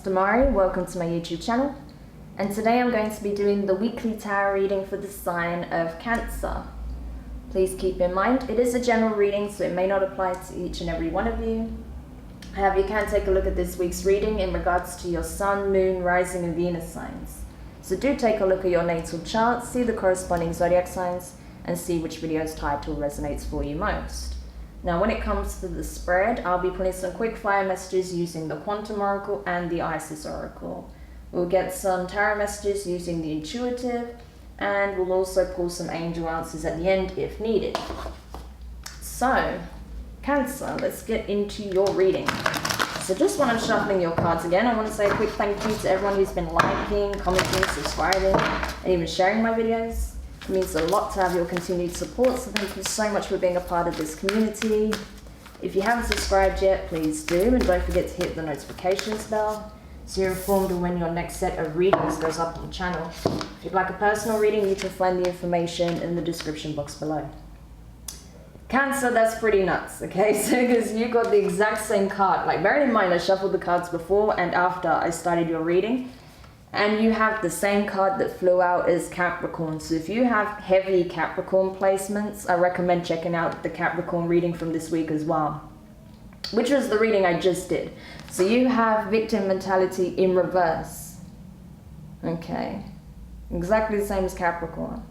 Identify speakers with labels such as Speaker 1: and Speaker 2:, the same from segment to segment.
Speaker 1: Demari, welcome to my YouTube channel, and today I'm going to be doing the weekly tarot reading for the sign of Cancer. Please keep in mind it is a general reading, so it may not apply to each and every one of you. However, you can take a look at this week's reading in regards to your Sun, Moon, Rising and Venus signs. So do take a look at your natal chart, see the corresponding zodiac signs, and see which video's title resonates for you most. Now, when it comes to the spread, I'll be putting some quick fire messages using the Quantum Oracle and the Isis Oracle. We'll get some tarot messages using the Intuitive, and we'll also pull some angel answers at the end if needed. So, Cancer, let's get into your reading. So just when I'm shuffling your cards again, I want to say a quick thank you to everyone who's been liking, commenting, subscribing, and even sharing my videos. It means a lot to have your continued support, so thank you so much for being a part of this community. If you haven't subscribed yet, please do, and don't forget to hit the notifications bell so you're informed of when your next set of readings goes up on the channel. If you'd like a personal reading, you can find the information in the description box below. Cancer, that's pretty nuts, okay? So because you got the exact same card, like bear in mind I shuffled the cards before and after I started your reading, and you have the same card that flew out as Capricorn. So if you have heavy Capricorn placements, I recommend checking out the Capricorn reading from this week as well, which was the reading I just did. So you have victim mentality in reverse, okay? Exactly the same as Capricorn.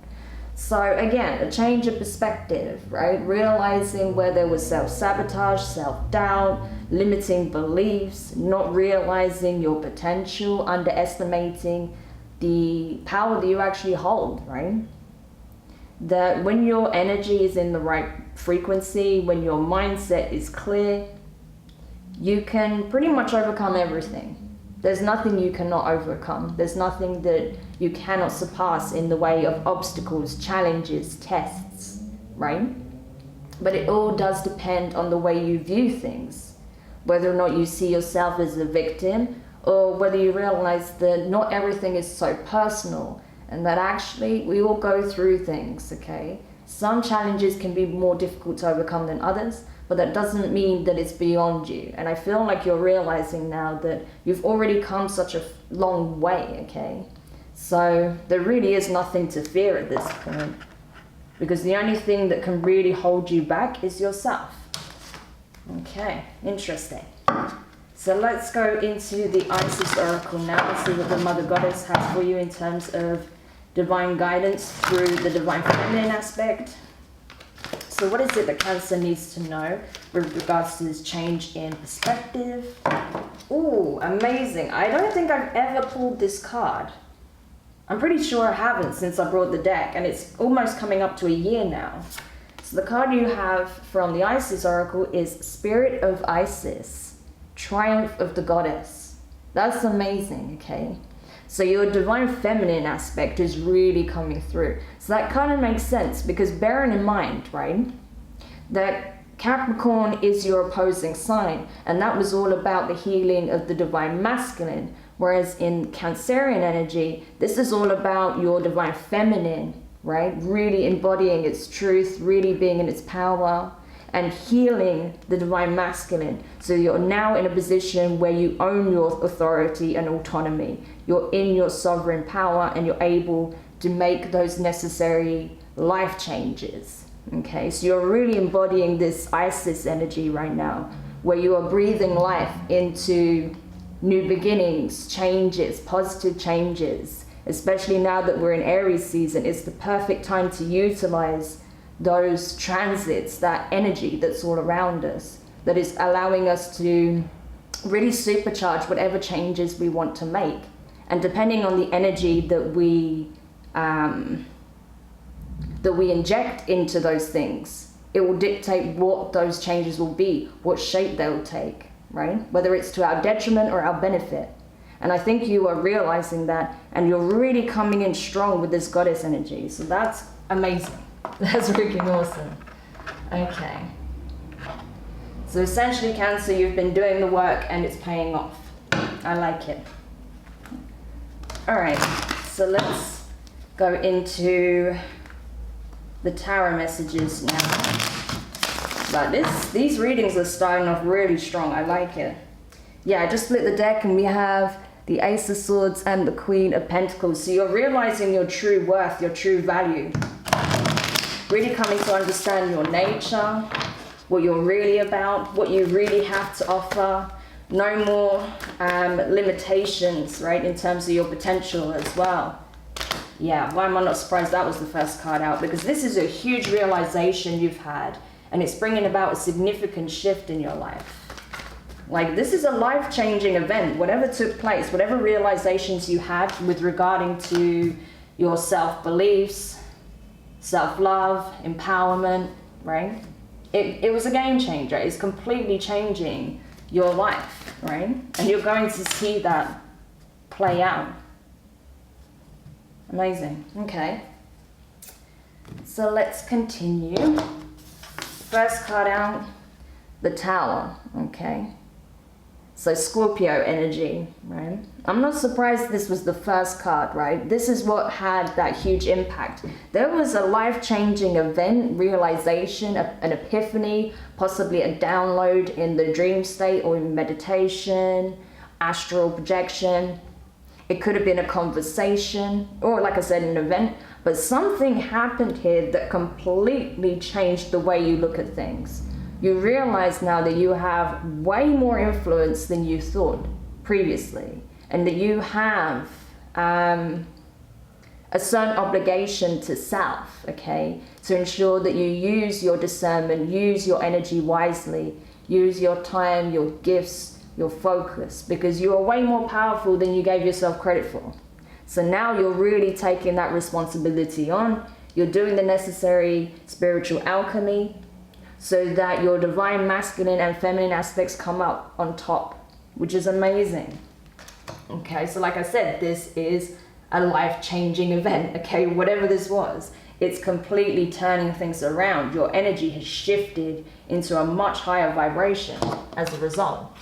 Speaker 1: So again, a change of perspective, right? Realizing where there was self-sabotage, self-doubt, limiting beliefs, not realizing your potential, underestimating the power that you actually hold, right? That when your energy is in the right frequency, when your mindset is clear, you can pretty much overcome everything. There's nothing you cannot overcome. There's nothing that you cannot surpass in the way of obstacles, challenges, tests, right? But it all does depend on the way you view things, whether or not you see yourself as a victim, or whether you realize that not everything is so personal, and that actually we all go through things, okay? Some challenges can be more difficult to overcome than others, but that doesn't mean that it's beyond you. And I feel like you're realizing now that you've already come such a long way, okay? So there really is nothing to fear at this point, because the only thing that can really hold you back is yourself. Okay, interesting. So let's go into the Isis Oracle now and see what the Mother Goddess has for you in terms of divine guidance through the divine feminine aspect. So what is it that Cancer needs to know with regards to this change in perspective? Ooh, amazing. I don't think I've ever pulled this card. I'm pretty sure I haven't since I brought the deck, and it's almost coming up to a year now. So the card you have from the Isis Oracle is Spirit of Isis, Triumph of the Goddess. That's amazing, okay? So your divine feminine aspect is really coming through. So that kind of makes sense, because bearing in mind, right, that Capricorn is your opposing sign, and that was all about the healing of the divine masculine, whereas in Cancerian energy, this is all about your divine feminine, right? Really embodying its truth, really being in its power, and healing the divine masculine. So you're now in a position where you own your authority and autonomy. You're in your sovereign power, and you're able to make those necessary life changes. Okay, so you're really embodying this Isis energy right now, where you are breathing life into new beginnings, changes, positive changes. Especially now that we're in Aries season, it's the perfect time to utilize those transits, that energy that's all around us, that is allowing us to really supercharge whatever changes we want to make. And depending on the energy that we inject into those things, it will dictate what those changes will be, what shape they'll take, right? Whether it's to our detriment or our benefit. And I think you are realizing that, and you're really coming in strong with this goddess energy. So that's amazing. That's freaking awesome. Okay. So essentially, Cancer, you've been doing the work and it's paying off. I like it. All right, so let's go into the tarot messages now. But these readings are starting off really strong. I like it. Yeah, I just split the deck and we have the Ace of Swords and the Queen of Pentacles. So you're realizing your true worth, your true value. Really coming to understand your nature, what you're really about, what you really have to offer. No more limitations, right, in terms of your potential as well. Yeah, why am I not surprised that was the first card out? Because this is a huge realization you've had, and it's bringing about a significant shift in your life. Like, this is a life-changing event. Whatever took place, whatever realizations you had with regarding to your self-beliefs, self-love, empowerment, right? It was a game changer. It's completely changing your life, right? And you're going to see that play out. Amazing. Okay. So let's continue. First card out, the Tower. Okay. So Scorpio energy, right? I'm not surprised this was the first card, right? This is what had that huge impact. There was a life-changing event, realization, an epiphany, possibly a download in the dream state or in meditation, astral projection. It could have been a conversation or, like I said, an event, but something happened here that completely changed the way you look at things. You realize now that you have way more influence than you thought previously, and that you have a certain obligation to self, okay, to ensure that you use your discernment, use your energy wisely, use your time, your gifts, your focus, because you are way more powerful than you gave yourself credit for. So now you're really taking that responsibility on. You're doing the necessary spiritual alchemy so that your divine masculine and feminine aspects come up on top, which is amazing. Okay, so like I said, this is a life-changing event, okay? Whatever this was, it's completely turning things around. Your energy has shifted into a much higher vibration as a result.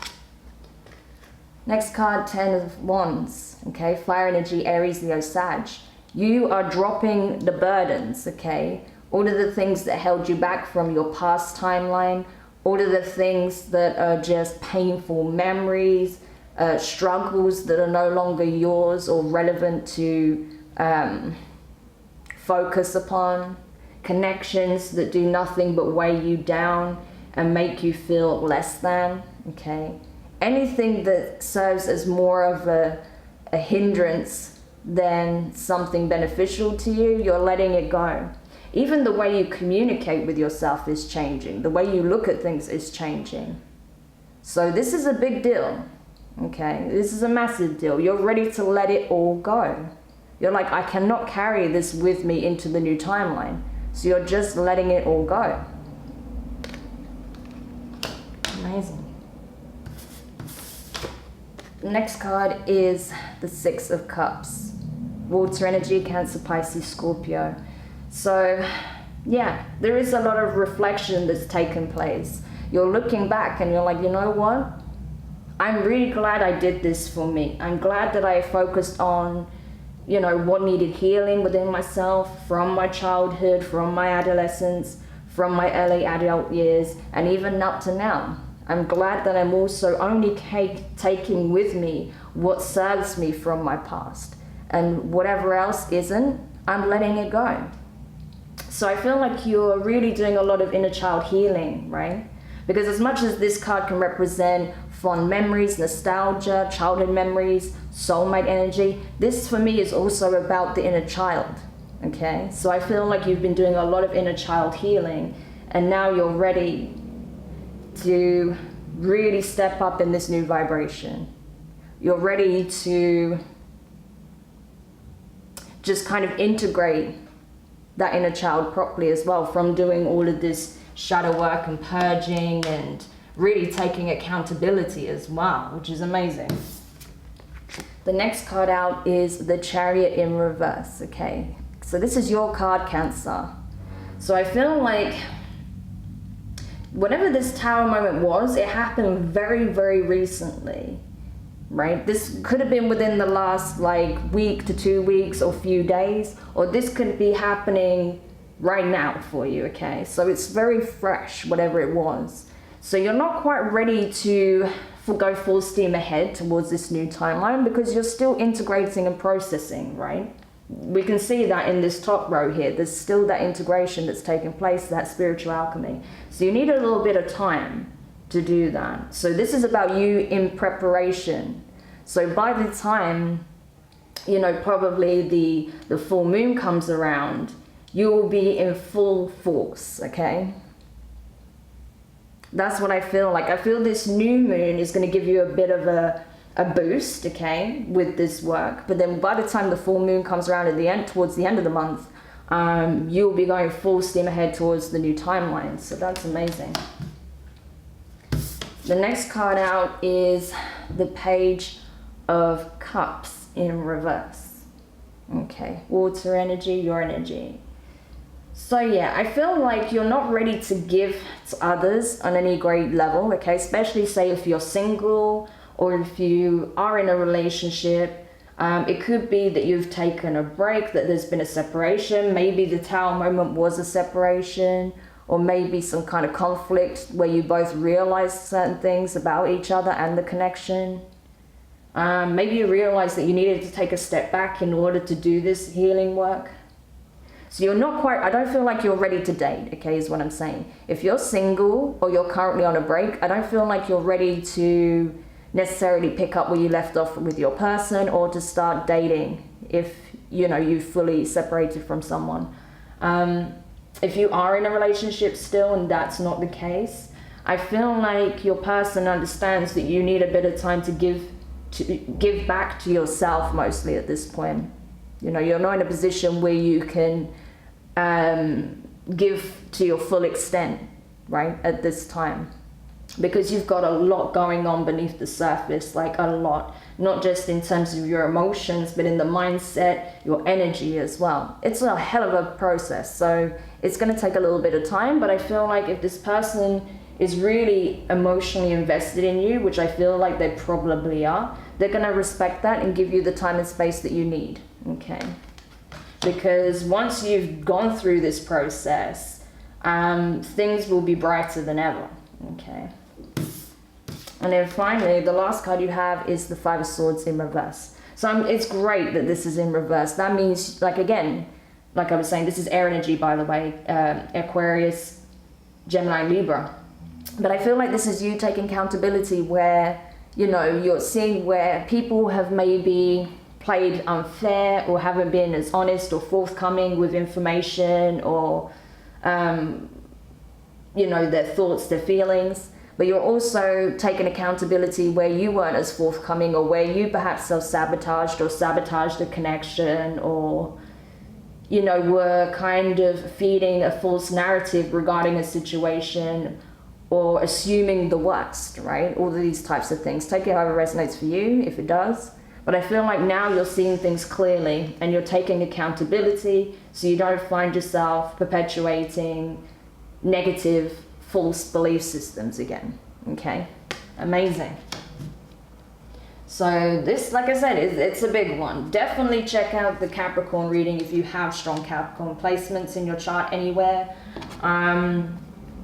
Speaker 1: Next card, 10 of Wands, okay? Fire energy, Aries, Leo, Sag. You are dropping the burdens, okay? All of the things that held you back from your past timeline, all of the things that are just painful memories, struggles that are no longer yours or relevant to focus upon, connections that do nothing but weigh you down and make you feel less than, okay? Anything that serves as more of a hindrance than something beneficial to you, you're letting it go. Even the way you communicate with yourself is changing. The way you look at things is changing. So this is a big deal, okay? This is a massive deal. You're ready to let it all go. You're like, I cannot carry this with me into the new timeline. So you're just letting it all go. Amazing. Next card is the Six of Cups. Water energy, Cancer, Pisces, Scorpio. So, yeah, there is a lot of reflection that's taken place. You're looking back and you're like, you know what? I'm really glad I did this for me. I'm glad that I focused on, you know, what needed healing within myself from my childhood, from my adolescence, from my early adult years, and even up to now. I'm glad that I'm also only taking with me what serves me from my past. And whatever else isn't, I'm letting it go. So I feel like you're really doing a lot of inner child healing, right? Because as much as this card can represent fond memories, nostalgia, childhood memories, soulmate energy, this for me is also about the inner child, okay? So I feel like you've been doing a lot of inner child healing, and now you're ready to really step up in this new vibration. You're ready to just kind of integrate that inner child properly as well, from doing all of this shadow work and purging and really taking accountability as well, which is amazing. The next card out is the Chariot in reverse, okay? So this is your card, Cancer. So I feel like whatever this Tower moment was, it happened very, very recently, right? This could have been within the last like week to 2 weeks or few days, or this could be happening right now for you, okay? So it's very fresh, whatever it was. So you're not quite ready to go full steam ahead towards this new timeline because you're still integrating and processing, right? We can see that in this top row here. There's still that integration that's taking place, that spiritual alchemy. So you need a little bit of time to do that. So this is about you in preparation. So by the time, you know, probably the full moon comes around, you will be in full force, okay? That's what I feel like. I feel this new moon is going to give you a bit of a boost, okay, with this work. But then by the time the full moon comes around at the end, towards the end of the month, you'll be going full steam ahead towards the new timeline. So that's amazing. The next card out is the Page of Cups in reverse. Okay, water energy, your energy. So yeah, I feel like you're not ready to give to others on any great level, okay? Especially say if you're single or if you are in a relationship. It could be that you've taken a break, that there's been a separation. Maybe the Tower moment was a separation, or maybe some kind of conflict where you both realized certain things about each other and the connection. Maybe you realized that you needed to take a step back in order to do this healing work. So you're not quite, I don't feel like you're ready to date, okay, is what I'm saying. If you're single or you're currently on a break, I don't feel like you're ready to necessarily pick up where you left off with your person or to start dating if, you know, you've fully separated from someone. If you are in a relationship still and that's not the case, I feel like your person understands that you need a bit of time to give back to yourself mostly at this point. You know, you're not in a position where you can give to your full extent, right, at this time. Because you've got a lot going on beneath the surface, like a lot. Not just in terms of your emotions, but in the mindset, your energy as well. It's a hell of a process, so it's going to take a little bit of time, but I feel like if this person is really emotionally invested in you, which I feel like they probably are, they're going to respect that and give you the time and space that you need. Okay, because once you've gone through this process, things will be brighter than ever. Okay, and then finally, the last card you have is the Five of Swords in reverse. So it's great that this is in reverse. That means, like, again, like I was saying, this is air energy, by the way, Aquarius, Gemini, Libra. But I feel like this is you taking accountability where, you know, you're seeing where people have maybe played unfair or haven't been as honest or forthcoming with information or, you know, their thoughts, their feelings. But you're also taking accountability where you weren't as forthcoming or where you perhaps self-sabotaged or sabotaged a connection or, you know, were kind of feeding a false narrative regarding a situation or assuming the worst, right? All of these types of things. Take it however resonates for you, if it does. But I feel like now you're seeing things clearly and you're taking accountability so you don't find yourself perpetuating negative, false belief systems again. Okay, amazing. So this, like I said, it's a big one. Definitely check out the Capricorn reading if you have strong Capricorn placements in your chart anywhere.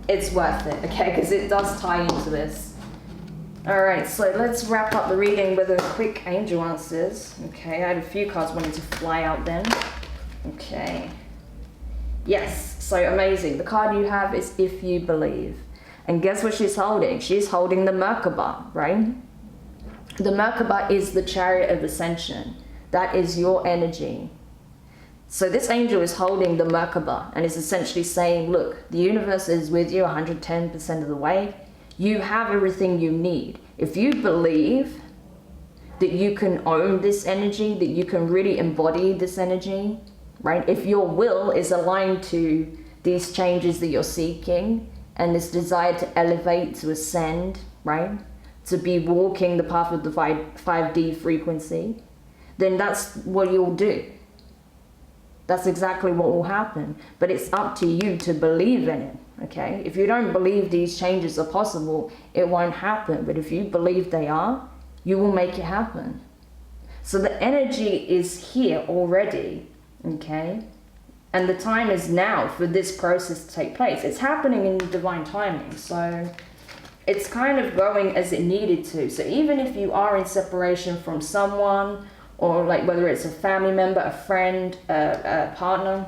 Speaker 1: It's worth it, okay, because it does tie into this. All right, so let's wrap up the reading with a quick angel answers. Okay, I had a few cards wanting to fly out then. Okay. Yes, so amazing. The card you have is If You Believe. And guess what she's holding? She's holding the Merkaba, right? The Merkaba is the Chariot of Ascension. That is your energy. So this angel is holding the Merkaba and is essentially saying, look, the universe is with you 110% of the way. You have everything you need. If you believe that you can own this energy, that you can really embody this energy, right? If your will is aligned to these changes that you're seeking and this desire to elevate, to ascend, right? To be walking the path of the 5D frequency, then that's what you'll do. That's exactly what will happen. But it's up to you to believe in it, okay? If you don't believe these changes are possible, it won't happen. But if you believe they are, you will make it happen. So the energy is here already, okay? And the time is now for this process to take place. It's happening in divine timing. So it's kind of going as it needed to. So even if you are in separation from someone, or like whether it's a family member, a friend, a partner,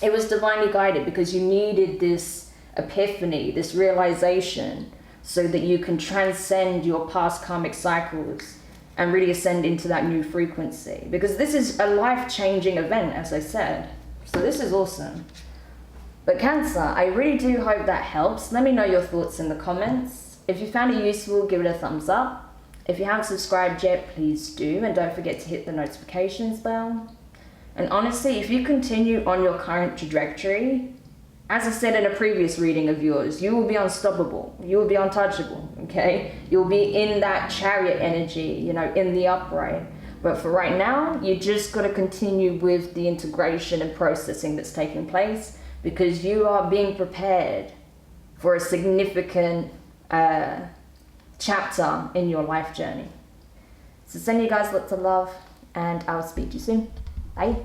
Speaker 1: it was divinely guided because you needed this epiphany, this realization, so that you can transcend your past karmic cycles and really ascend into that new frequency. Because this is a life-changing event, as I said. So this is awesome. But Cancer, I really do hope that helps. Let me know your thoughts in the comments. If you found it useful, give it a thumbs up. If you haven't subscribed yet, please do. And don't forget to hit the notifications bell. And honestly, if you continue on your current trajectory, as I said in a previous reading of yours, you will be unstoppable. You will be untouchable, okay? You'll be in that chariot energy, you know, in the upright. But for right now, you just got to continue with the integration and processing that's taking place, because you are being prepared for a significant chapter in your life journey. So send you guys lots of love, and I'll speak to you soon. Bye.